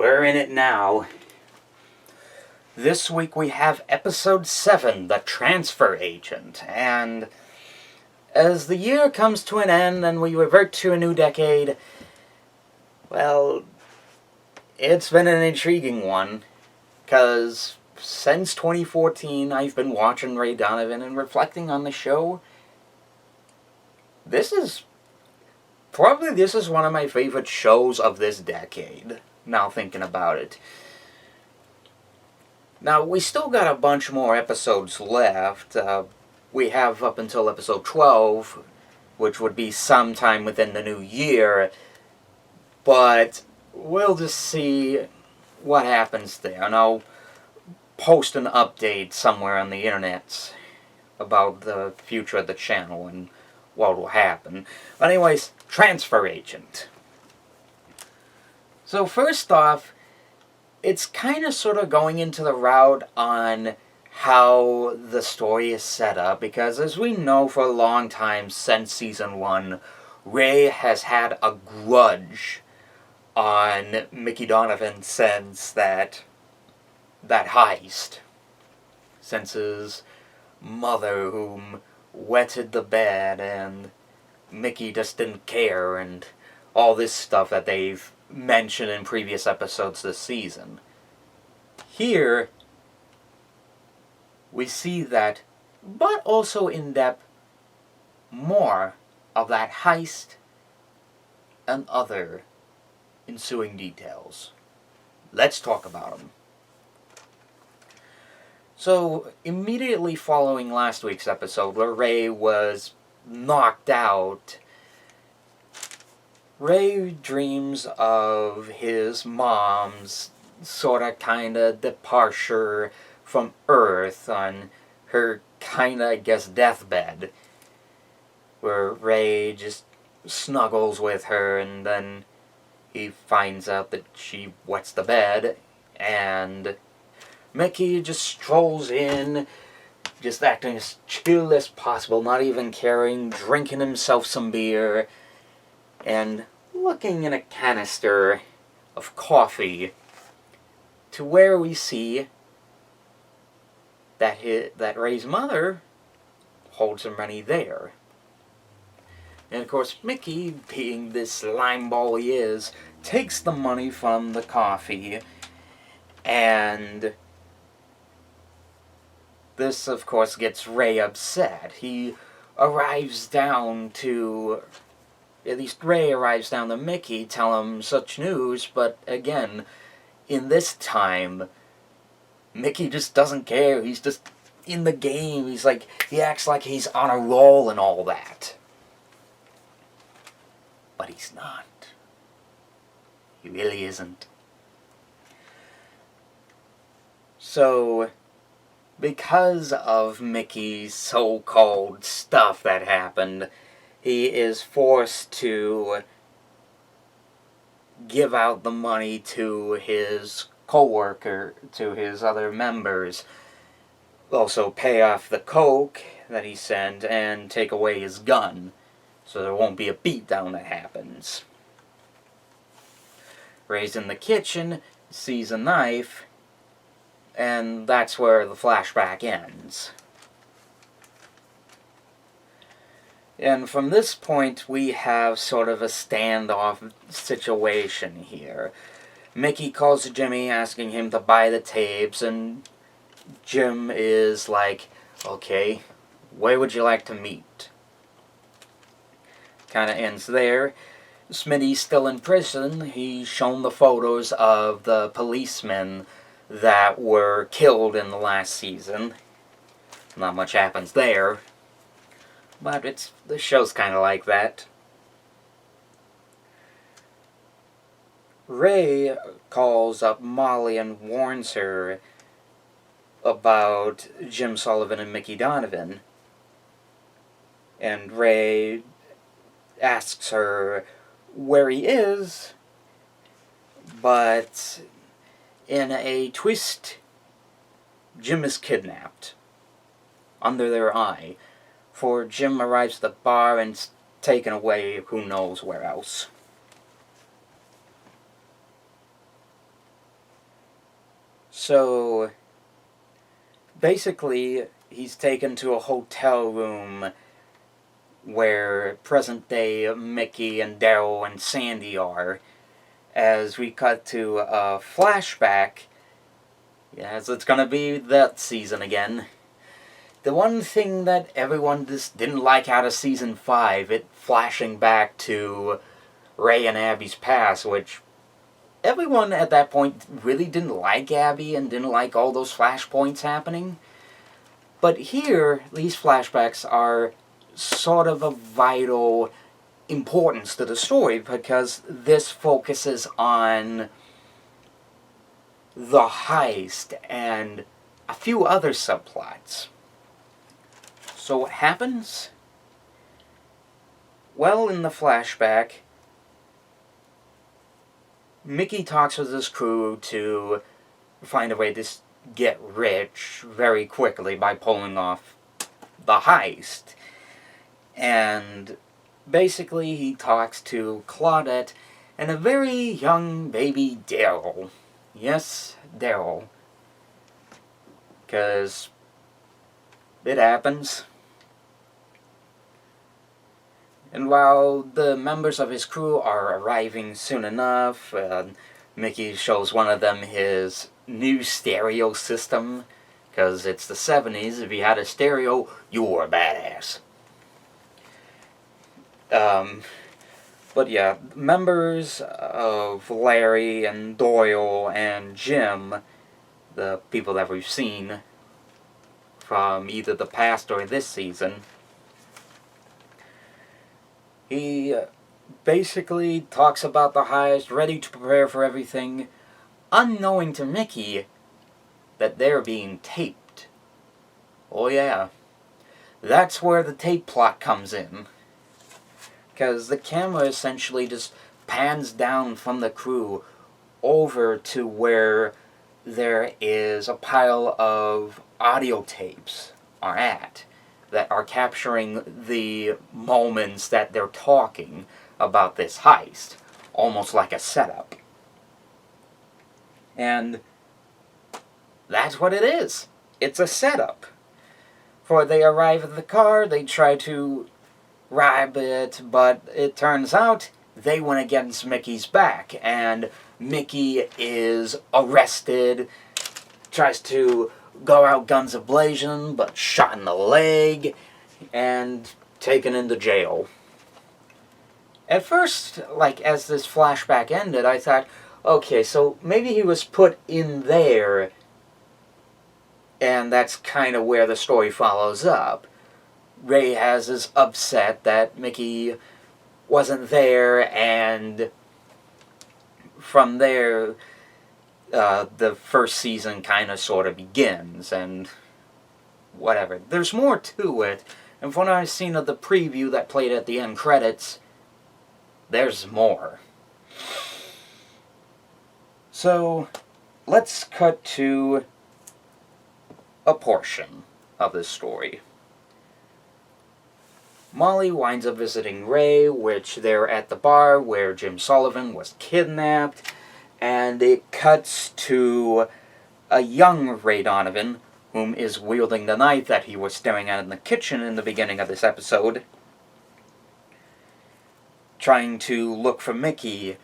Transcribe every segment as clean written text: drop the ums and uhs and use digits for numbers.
We're in it now. This week we have episode 7, The Transfer Agent, and as the year comes to an end and we revert to a new decade, well, it's been an intriguing one, because since 2014 I've been watching Ray Donovan and reflecting on the show. This is one of my favorite shows of this decade, now thinking about it. Now, we still got a bunch more episodes left. We have up until episode 12, which would be sometime within the new year, but we'll just see what happens there. And I'll post an update somewhere on the internet about the future of the channel and what will happen. But anyways, Transfer Agent. So first off, it's kind of sort of going into the route on how the story is set up, because as we know for a long time since season 1, Ray has had a grudge on Mickey Donovan since that heist. Since his mother, whom wetted the bed, and Mickey just didn't care, and all this stuff that they've mentioned in previous episodes this season. Here, we see that, but also in depth, more of that heist and other ensuing details. Let's talk about them. So, immediately following last week's episode where Ray was knocked out, Ray dreams of his mom's sorta kinda departure from Earth on her kinda, I guess, deathbed, where Ray just snuggles with her and then he finds out that she wets the bed, and Mickey just strolls in, just acting as chill as possible, not even caring, drinking himself some beer, and looking in a canister of coffee, to where we see that Ray's mother holds some money there. And of course, Mickey, being this limeball he is, takes the money from the coffee, and this, of course, gets Ray upset. He arrives down to... At least Ray arrives down to Mickey, tell him such news, but again, in this time, Mickey just doesn't care. He's just in the game. He acts like he's on a roll and all that. But he's not. He really isn't. So, because of Mickey's so-called stuff that happened, he is forced to give out the money to his co-worker, to his other members. Also pay off the coke that he sent and take away his gun, so there won't be a beatdown that happens. Ray's in the kitchen, sees a knife, and that's where the flashback ends. And from this point, we have sort of a standoff situation here. Mickey calls Jimmy asking him to buy the tapes, and Jim is like, okay, where would you like to meet? Kinda ends there. Smitty's still in prison. He's shown the photos of the policemen that were killed in the last season. Not much happens there. But the show's kind of like that. Ray calls up Molly and warns her about Jim Sullivan and Mickey Donovan. And Ray asks her where he is, but in a twist, Jim is kidnapped under their eye. For Jim arrives at the bar and is taken away who knows where else. So, basically, he's taken to a hotel room where present-day Mickey and Daryl and Sandy are, as we cut to a flashback. Yes, it's gonna be that season again. The one thing that everyone just didn't like out of Season 5, it flashing back to Ray and Abby's past, which everyone at that point really didn't like Abby and didn't like all those flashpoints happening. But here, these flashbacks are sort of a vital importance to the story because this focuses on the heist and a few other subplots. So what happens? Well, in the flashback, Mickey talks with his crew to find a way to get rich very quickly by pulling off the heist. And basically he talks to Claudette and a very young baby Daryl. Yes, Daryl. Because it happens. And while the members of his crew are arriving soon enough, Mickey shows one of them his new stereo system, because it's the 70s. If you had a stereo, you were a badass. But yeah, members of Larry and Doyle and Jim, the people that we've seen from either the past or this season, he basically talks about the heist, ready to prepare for everything, unknowing to Mickey that they're being taped. Oh yeah, that's where the tape plot comes in. Because the camera essentially just pans down from the crew over to where there is a pile of audio tapes are at that are capturing the moments that they're talking about this heist, almost like a setup. And that's what it is. It's a setup. For they arrive at the car, they try to rob it, but it turns out they went against Mickey's back, and Mickey is arrested, tries to go out guns a-blazing, but shot in the leg, and taken into jail. At first, like, as this flashback ended, I thought, okay, so maybe he was put in there, and that's kind of where the story follows up. Ray is upset that Mickey wasn't there, and from there, the first season kind of sort of begins, and whatever. There's more to it, and from what I've seen of the preview that played at the end credits, there's more. So, let's cut to a portion of this story. Molly winds up visiting Ray, which they're at the bar where Jim Sullivan was kidnapped, and it cuts to a young Ray Donovan, whom is wielding the knife that he was staring at in the kitchen in the beginning of this episode, trying to look for Mickey,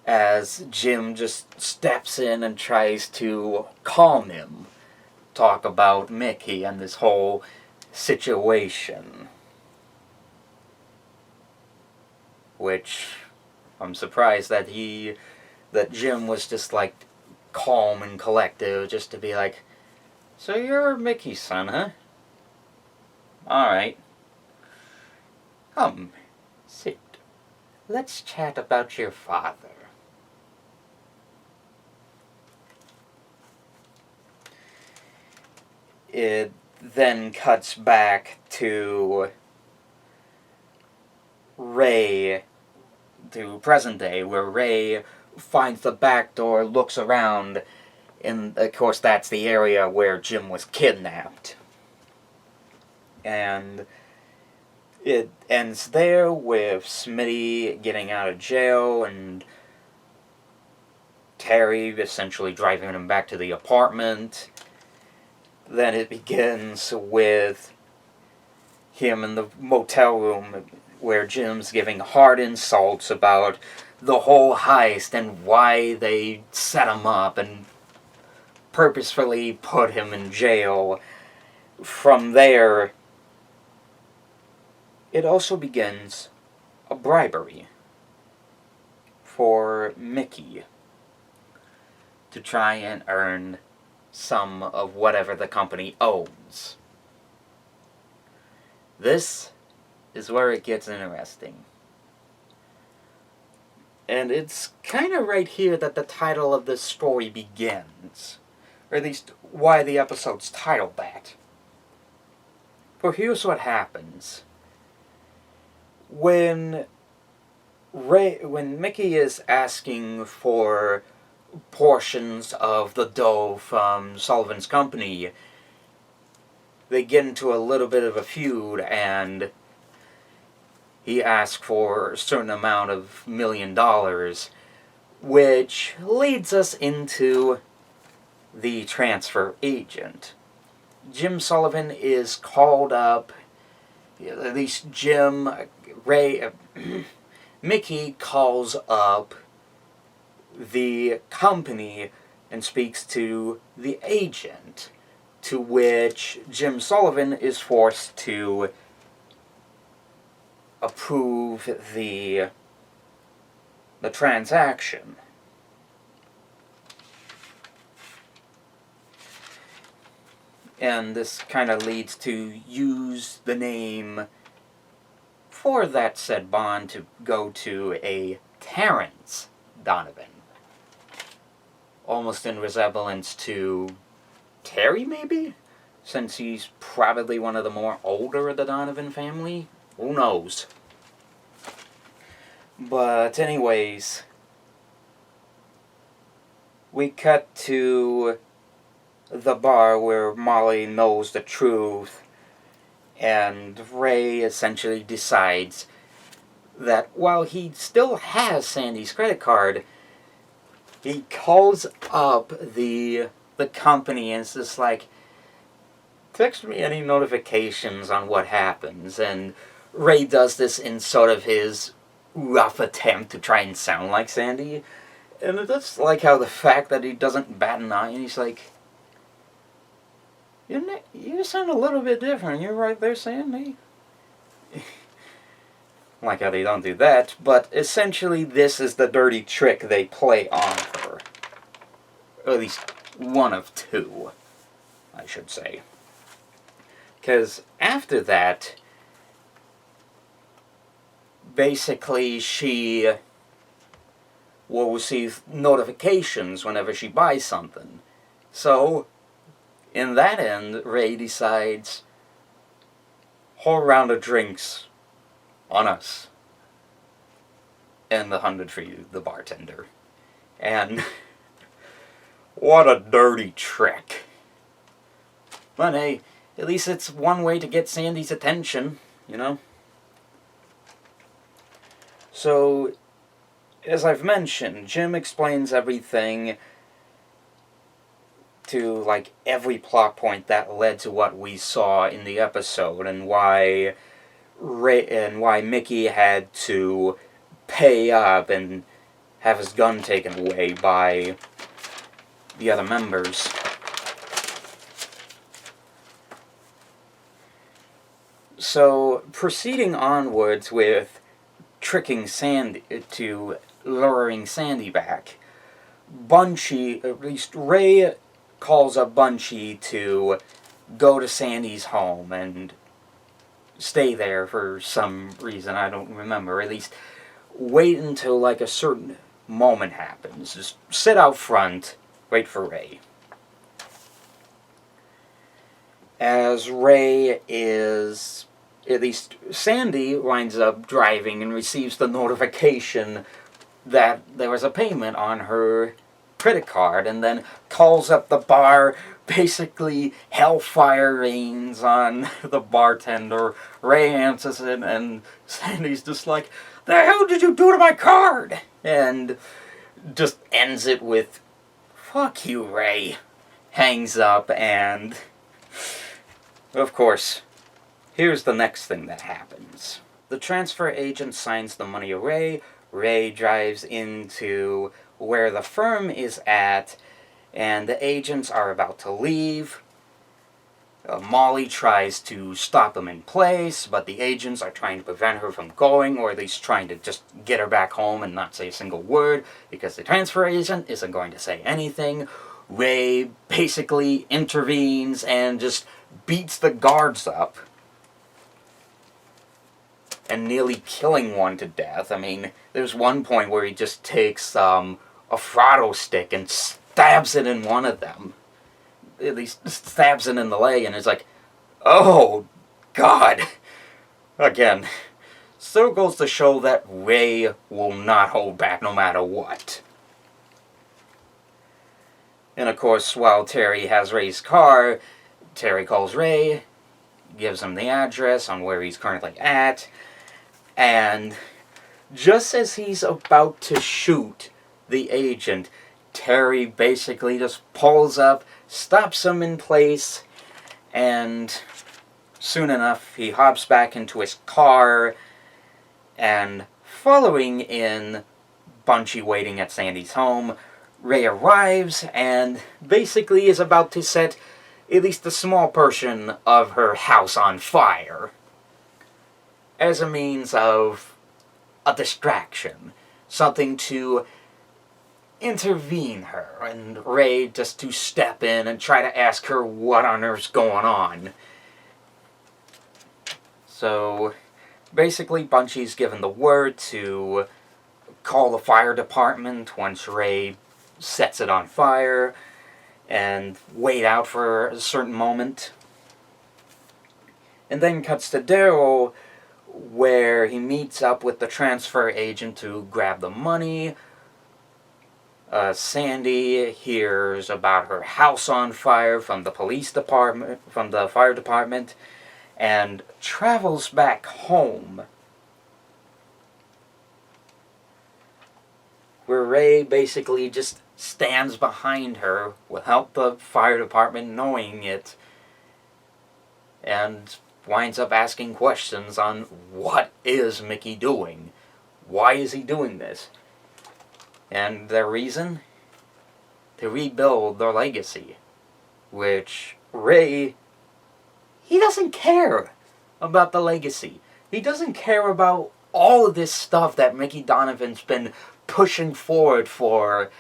as Jim just steps in and tries to calm him, talk about Mickey and this whole situation. Which, I'm surprised that Jim was just, like, calm and collective, just to be like, so you're Mickey's son, huh? Alright. Come, sit. Let's chat about your father. It then cuts back to Ray, to present day, where Ray finds the back door, looks around, and of course that's the area where Jim was kidnapped. And it ends there with Smitty getting out of jail and Terry essentially driving him back to the apartment. Then it begins with him in the motel room where Jim's giving hard insults about the whole heist and why they set him up and purposefully put him in jail. From there, it also begins a bribery for Mickey to try and earn some of whatever the company owns. This is where it gets interesting. And it's kind of right here that the title of this story begins. Or at least why the episode's titled that. For here's what happens. When Mickey is asking for portions of the dough from Sullivan's company, they get into a little bit of a feud, and he asks for a certain amount of $1 million, which leads us into the transfer agent. Jim Sullivan is called up, at least Mickey calls up the company and speaks to the agent, to which Jim Sullivan is forced to approve the transaction. And this kind of leads to use the name for that said bond to go to a Terrence Donovan. Almost in resemblance to Terry, maybe? Since he's probably one of the more older of the Donovan family. Who knows? But anyways, we cut to the bar where Molly knows the truth, and Ray essentially decides that while he still has Sandy's credit card, he calls up the company and is just like, text me any notifications on what happens. And Ray does this in sort of his rough attempt to try and sound like Sandy. And I just like how the fact that he doesn't bat an eye, and he's like, you sound a little bit different. You're right there, Sandy. Like how they don't do that, but essentially this is the dirty trick they play on her. Or at least one of two, I should say. Because after that, basically she will receive notifications whenever she buys something. So, in that end, Ray decides, whole round of drinks on us. And the 100 for you, the bartender. And what a dirty trick. But hey, at least it's one way to get Sandy's attention, you know? So, as I've mentioned, Jim explains everything to, like, every plot point that led to what we saw in the episode, and why Mickey had to pay up and have his gun taken away by the other members. So, proceeding onwards with tricking Sandy, to luring Sandy back, Bunchy, at least Ray calls up Bunchy to go to Sandy's home and stay there for some reason, I don't remember. At least wait until like a certain moment happens. Just sit out front, wait for Ray. As Ray is, at least Sandy winds up driving and receives the notification that there was a payment on her credit card, and then calls up the bar, basically hellfire rains on the bartender. Ray answers it, and Sandy's just like, the hell did you do to my card? And just ends it with, "Fuck you, Ray." Hangs up, and of course, here's the next thing that happens. The transfer agent signs the money away. Ray drives into where the firm is at, and the agents are about to leave. Molly tries to stop them in place, but the agents are trying to prevent her from going, or at least trying to just get her back home and not say a single word, because the transfer agent isn't going to say anything. Ray basically intervenes and just beats the guards up, and nearly killing one to death. I mean, there's one point where he just takes a Frotto stick and stabs it in one of them. At least stabs it in the leg, and it's like, oh, God. Again, still goes to show that Ray will not hold back no matter what. And of course, while Terry has Ray's car, Terry calls Ray, gives him the address on where he's currently at, and just as he's about to shoot the agent, Terry basically just pulls up, stops him in place, and soon enough he hops back into his car, and following in Bunchy waiting at Sandy's home, Ray arrives and basically is about to set at least a small portion of her house on fire as a means of a distraction, something to intervene her, and Ray just to step in and try to ask her what on earth's going on. So basically Bunchy's given the word to call the fire department once Ray sets it on fire, and wait out for a certain moment. And then cuts to Daryl, where he meets up with the transfer agent to grab the money. Sandy hears about her house on fire from the police department, from the fire department, and travels back home, where Ray basically just stands behind her without the fire department knowing it, and winds up asking questions on what is Mickey doing? Why is he doing this? And their reason? To rebuild their legacy. Which Ray, he doesn't care about the legacy. He doesn't care about all of this stuff that Mickey Donovan's been pushing forward for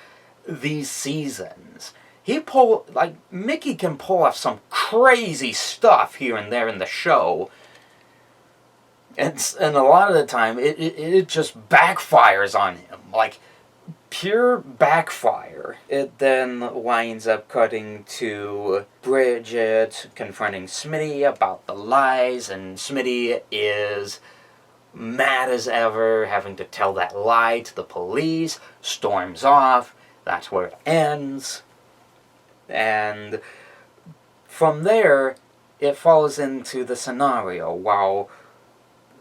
these seasons. Mickey can pull off some crazy stuff here and there in the show, and a lot of the time it just backfires on him, like pure backfire. It then winds up cutting to Bridget confronting Smitty about the lies, and Smitty is mad as ever, having to tell that lie to the police, storms off. That's where it ends. And from there, it falls into the scenario while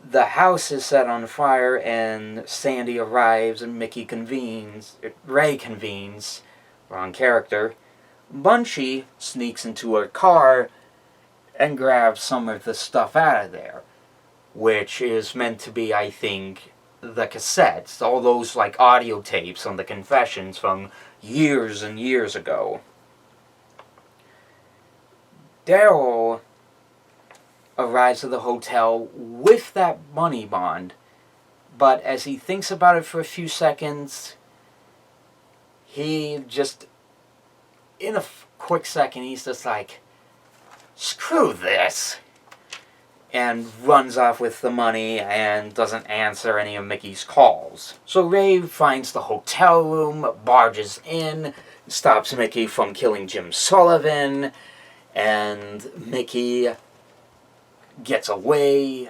the house is set on fire and Sandy arrives and Ray convenes, wrong character. Bunchy sneaks into her car and grabs some of the stuff out of there, which is meant to be, I think, the cassettes, all those like audio tapes on the confessions from years and years ago. Daryl arrives at the hotel with that money bond, but as he thinks about it for a few seconds, he just, in a quick second, he's just like, screw this, and runs off with the money and doesn't answer any of Mickey's calls. So Ray finds the hotel room, barges in, stops Mickey from killing Jim Sullivan, and Mickey gets away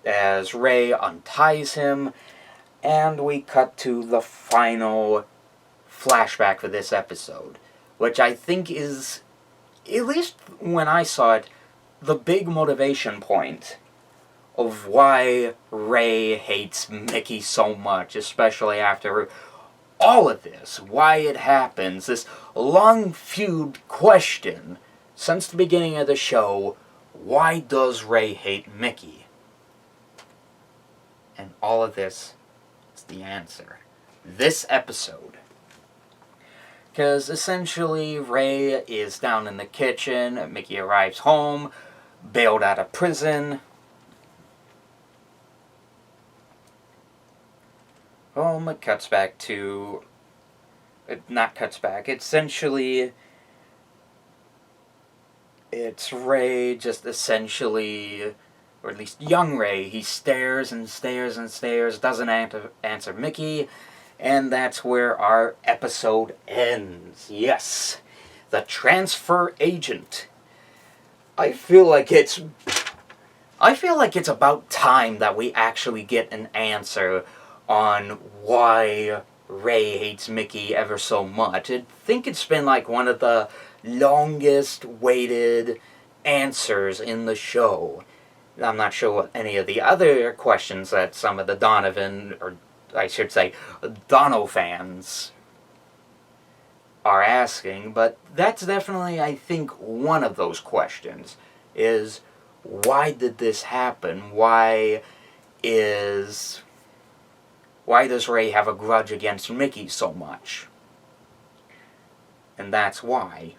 as Ray unties him, and we cut to the final flashback for this episode, which I think is, at least when I saw it, the big motivation point of why Ray hates Mickey so much, especially after all of this, why it happens, this long feud question since the beginning of the show, why does Ray hate Mickey? And all of this is the answer. This episode. Because essentially Ray is down in the kitchen, Mickey arrives home, bailed out of prison. It cuts back to... not cuts back, essentially... it's Ray just essentially... or at least young Ray, he stares and stares and stares, doesn't answer Mickey, and that's where our episode ends. Yes, the transfer agent. I feel like it's about time that we actually get an answer on why Ray hates Mickey ever so much. I think it's been like one of the longest waited answers in the show. I'm not sure what any of the other questions that some of the Donovan, or I should say, Dono fans are asking, but that's definitely, I think, one of those questions, is why did this happen? Why does Ray have a grudge against Mickey so much? And that's why.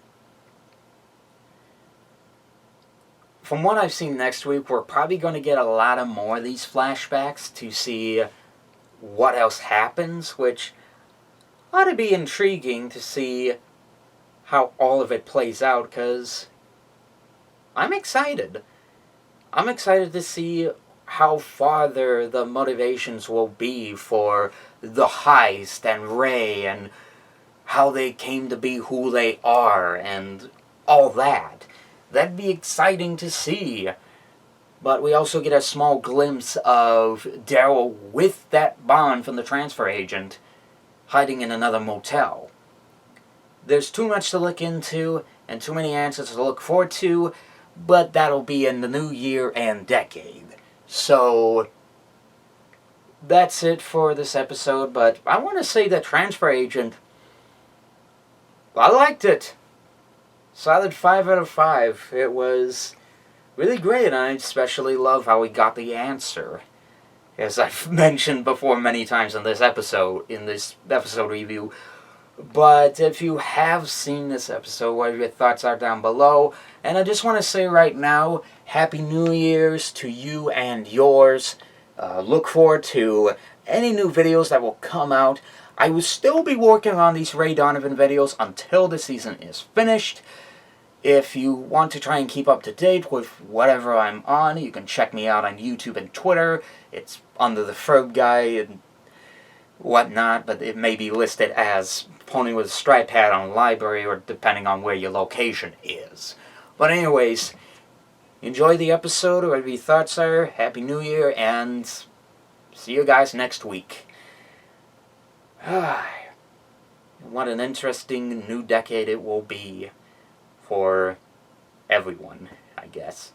From what I've seen next week, we're probably going to get a lot of more of these flashbacks to see what else happens, which ought to be intriguing to see how all of it plays out, because I'm excited. I'm excited to see how farther the motivations will be for the heist and Ray, and how they came to be who they are, and all that. That'd be exciting to see. But we also get a small glimpse of Daryl with that bond from the transfer agent hiding in another motel. There's too much to look into and too many answers to look forward to, but that'll be in the new year and decade. So that's it for this episode, but I want to say that transfer agent, I liked it. Solid 5 out of 5. It was really great, and I especially love how we got the answer. As I've mentioned before many times in this episode review. But if you have seen this episode, what your thoughts are down below. And I just want to say right now, Happy New Year's to you and yours. Look forward to any new videos that will come out. I will still be working on these Ray Donovan videos until the season is finished. If you want to try and keep up to date with whatever I'm on, you can check me out on YouTube and Twitter. It's under the Ferb Guy and whatnot, but it may be listed as Pony with a Stripe Hat on Library, or depending on where your location is. But anyways, enjoy the episode, whatever your thoughts are. Happy New Year, and see you guys next week. What an interesting new decade it will be for everyone, I guess.